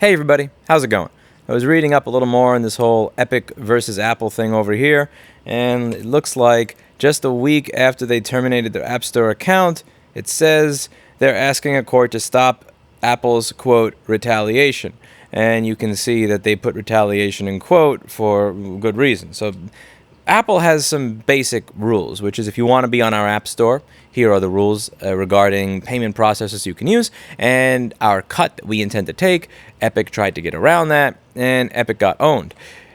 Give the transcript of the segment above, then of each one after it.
Hey everybody, how's it going? I was reading up a little more on this whole Epic versus Apple thing over here, and it looks like just a week after they terminated their App Store account, it says they're asking a court to stop Apple's, quote, retaliation. And you can see that they put retaliation in quote for good reason. So Apple has some basic rules, which is if you want to be on our App Store, here are the rules regarding payment processors you can use and our cut that we intend to take. Epic tried to get around that, and Epic got owned.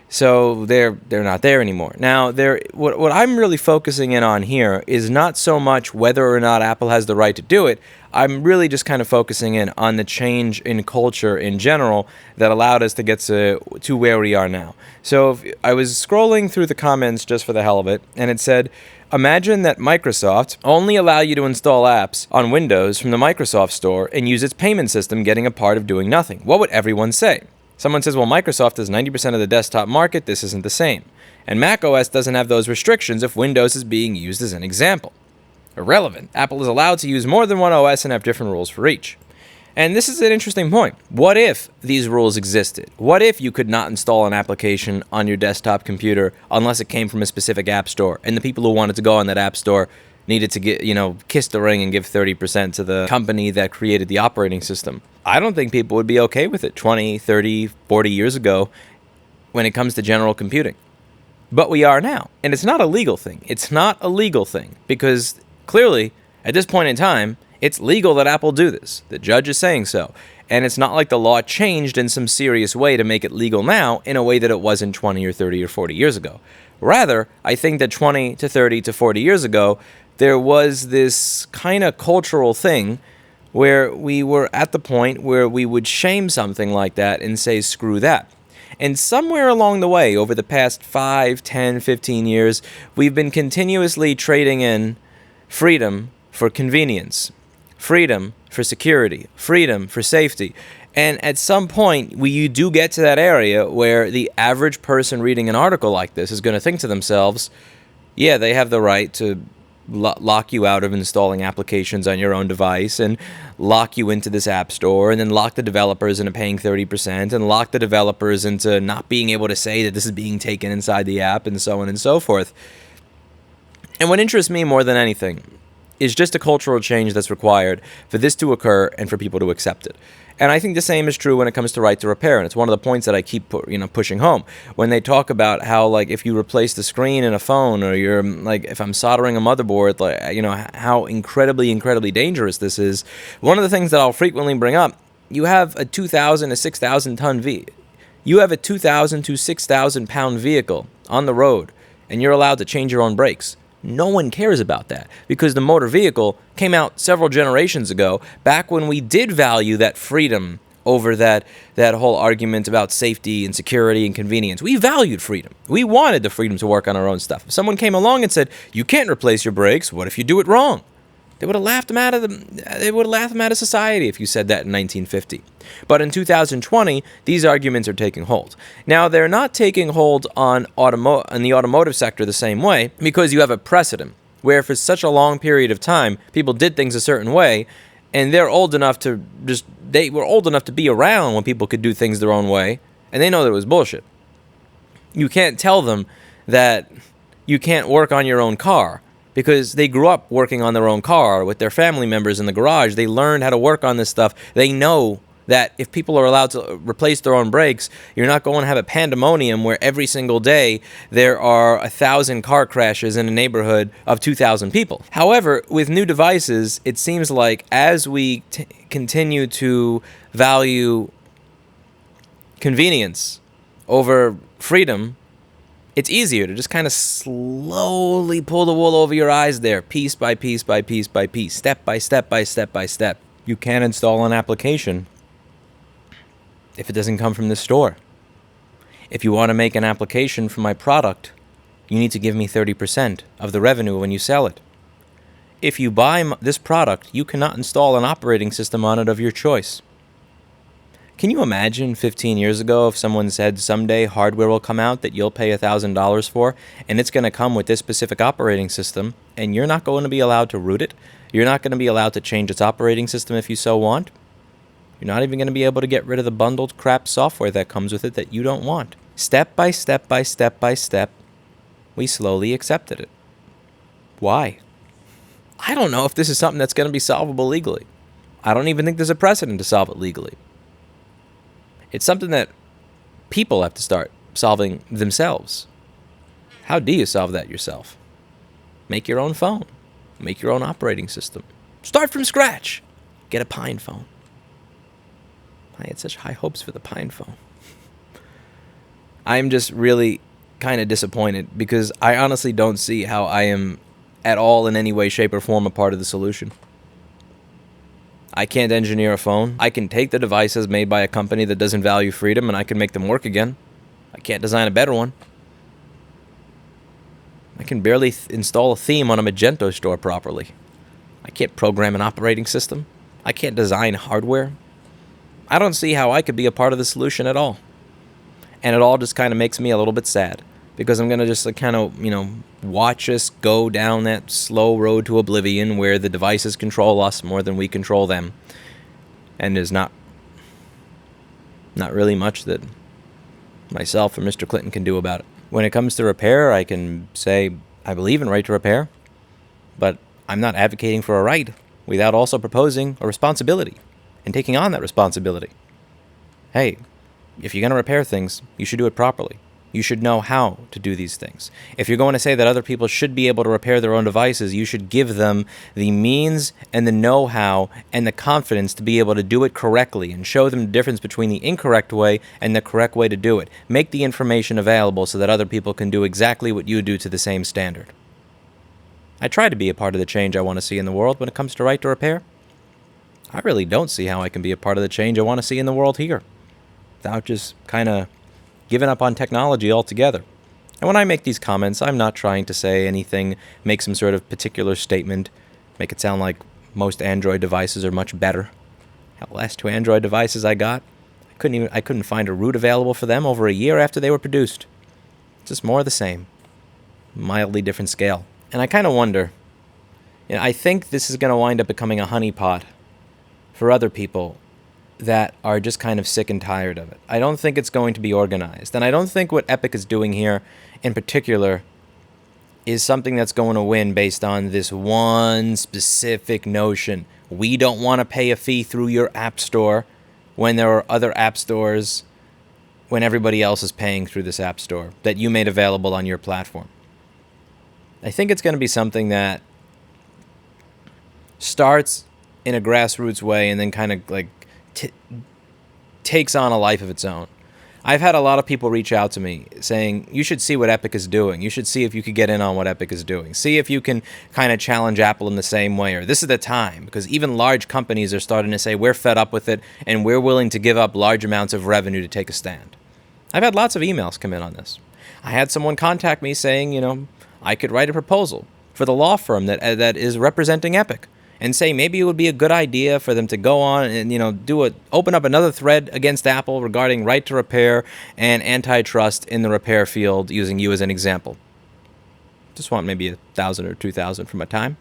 So they're not there anymore. Now, what I'm really focusing in on here is not so much whether or not Apple has the right to do it. I'm really just kind of focusing in on the change in culture in general that allowed us to get to where we are now. So I was scrolling through the comments just for the hell of it, and it said, imagine that Microsoft only allow you to install apps on Windows from the Microsoft Store and use its payment system getting a part of doing nothing. What would everyone say? Someone says, well, Microsoft has 90% of the desktop market, this isn't the same. And macOS doesn't have those restrictions if Windows is being used as an example. Irrelevant. Apple is allowed to use more than one OS and have different rules for each. And this is an interesting point. What if these rules existed? What if you could not install an application on your desktop computer unless it came from a specific app store, and the people who wanted to go on that app store needed to kiss the ring and give 30% to the company that created the operating system? I don't think people would be okay with it 20, 30, 40 years ago when it comes to general computing. But we are now. And it's not a legal thing. It's not a legal thing because clearly, at this point in time, it's legal that Apple do this. The judge is saying so. And it's not like the law changed in some serious way to make it legal now in a way that it wasn't 20 or 30 or 40 years ago. Rather, I think that 20 to 30 to 40 years ago, there was this kind of cultural thing where we were at the point where we would shame something like that and say, screw that. And somewhere along the way, over the past 5, 10, 15 years, we've been continuously trading in freedom for convenience, freedom for security, freedom for safety. And at some point, you do get to that area where the average person reading an article like this is going to think to themselves, yeah, they have the right to lock you out of installing applications on your own device and lock you into this app store and then lock the developers into paying 30% and lock the developers into not being able to say that this is being taken inside the app and so on and so forth. And what interests me more than anything is just a cultural change that's required for this to occur and for people to accept it. And I think the same is true when it comes to right to repair, and it's one of the points that I keep pushing home when they talk about how, if you replace the screen in a phone, or you're if I'm soldering a motherboard, how incredibly dangerous this is. One of the things that I'll frequently bring up, you have a 2,000 to 6,000 ton you have a 2,000 to 6,000 pound vehicle on the road, and you're allowed to change your own brakes. No one cares about that because the motor vehicle came out several generations ago, back when we did value that freedom over that whole argument about safety and security and convenience. We valued freedom. We wanted the freedom to work on our own stuff. If someone came along and said, you can't replace your brakes, what if you do it wrong? They would have laughed them out of society if you said that in 1950. But in 2020, these arguments are taking hold. Now, they're not taking hold in the automotive sector the same way because you have a precedent where for such a long period of time, people did things a certain way, and they were old enough to be around when people could do things their own way, and they know that it was bullshit. You can't tell them that you can't work on your own car, because they grew up working on their own car with their family members in the garage. They learned how to work on this stuff. They know that if people are allowed to replace their own brakes, you're not going to have a pandemonium where every single day there are 1,000 car crashes in a neighborhood of 2,000 people. However, with new devices, it seems like as we continue to value convenience over freedom, it's easier to just kind of slowly pull the wool over your eyes there, piece by piece by piece by piece, step by step by step by step. You can't install an application if it doesn't come from the store. If you want to make an application for my product, you need to give me 30% of the revenue when you sell it. If you buy this product, you cannot install an operating system on it of your choice. Can you imagine 15 years ago if someone said someday hardware will come out that you'll pay $1,000 for, and it's going to come with this specific operating system, and you're not going to be allowed to root it? You're not going to be allowed to change its operating system if you so want? You're not even going to be able to get rid of the bundled crap software that comes with it that you don't want. Step by step by step by step, we slowly accepted it. Why? I don't know if this is something that's going to be solvable legally. I don't even think there's a precedent to solve it legally. It's something that people have to start solving themselves. How do you solve that yourself? Make your own phone. Make your own operating system. Start from scratch. Get a Pine phone. I had such high hopes for the Pine phone. I'm just really kind of disappointed because I honestly don't see how I am at all in any way, shape, or form a part of the solution. I can't engineer a phone. I can take the devices made by a company that doesn't value freedom and I can make them work again. I can't design a better one. I can barely install a theme on a Magento store properly. I can't program an operating system. I can't design hardware. I don't see how I could be a part of the solution at all. And it all just kind of makes me a little bit sad because I'm going to just kind of, watch us go down that slow road to oblivion where the devices control us more than we control them. And there's not really much that myself or Mr. Clinton can do about it. When it comes to repair, I can say I believe in right to repair, but I'm not advocating for a right without also proposing a responsibility and taking on that responsibility. Hey, if you're going to repair things, you should do it properly. You should know how to do these things. If you're going to say that other people should be able to repair their own devices, you should give them the means and the know-how and the confidence to be able to do it correctly and show them the difference between the incorrect way and the correct way to do it. Make the information available so that other people can do exactly what you do to the same standard. I try to be a part of the change I want to see in the world when it comes to right to repair. I really don't see how I can be a part of the change I want to see in the world here without just kind of giving up on technology altogether. And when I make these comments, I'm not trying to say anything, make some sort of particular statement, make it sound like most Android devices are much better. Hell, the last 2 Android devices I got, I couldn't find a root available for them over a year after they were produced. Just more of the same. Mildly different scale. And I kind of wonder, I think this is going to wind up becoming a honeypot for other people that are just kind of sick and tired of it. I don't think it's going to be organized. And I don't think what Epic is doing here in particular is something that's going to win based on this one specific notion. We don't want to pay a fee through your app store when there are other app stores, when everybody else is paying through this app store that you made available on your platform. I think it's going to be something that starts in a grassroots way and then kind of like takes on a life of its own. I've had a lot of people reach out to me saying, you should see what Epic is doing. You should see if you could get in on what Epic is doing. See if you can kind of challenge Apple in the same way, or this is the time, because even large companies are starting to say, we're fed up with it, and we're willing to give up large amounts of revenue to take a stand. I've had lots of emails come in on this. I had someone contact me saying, I could write a proposal for the law firm that is representing Epic, and say maybe it would be a good idea for them to go on and open up another thread against Apple regarding right to repair and antitrust in the repair field, using you as an example. Just want maybe 1,000 or 2,000 for my time.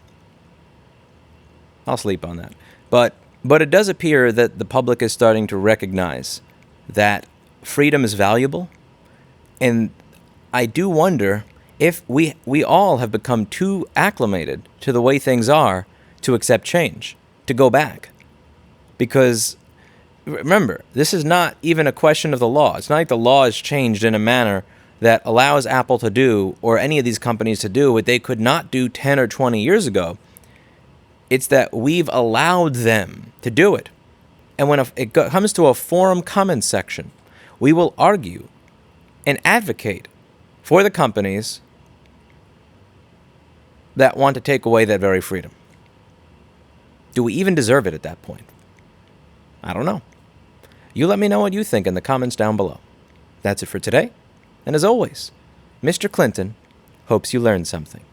I'll sleep on that. But it does appear that the public is starting to recognize that freedom is valuable, and I do wonder if we all have become too acclimated to the way things are to accept change, to go back. Because remember, this is not even a question of the law. It's not like the law has changed in a manner that allows Apple to do, or any of these companies to do, what they could not do 10 or 20 years ago. It's that we've allowed them to do it. And when it comes to a forum comments section, we will argue and advocate for the companies that want to take away that very freedom. Do we even deserve it at that point? I don't know. You let me know what you think in the comments down below. That's it for today. And as always, Mr. Clinton hopes you learned something.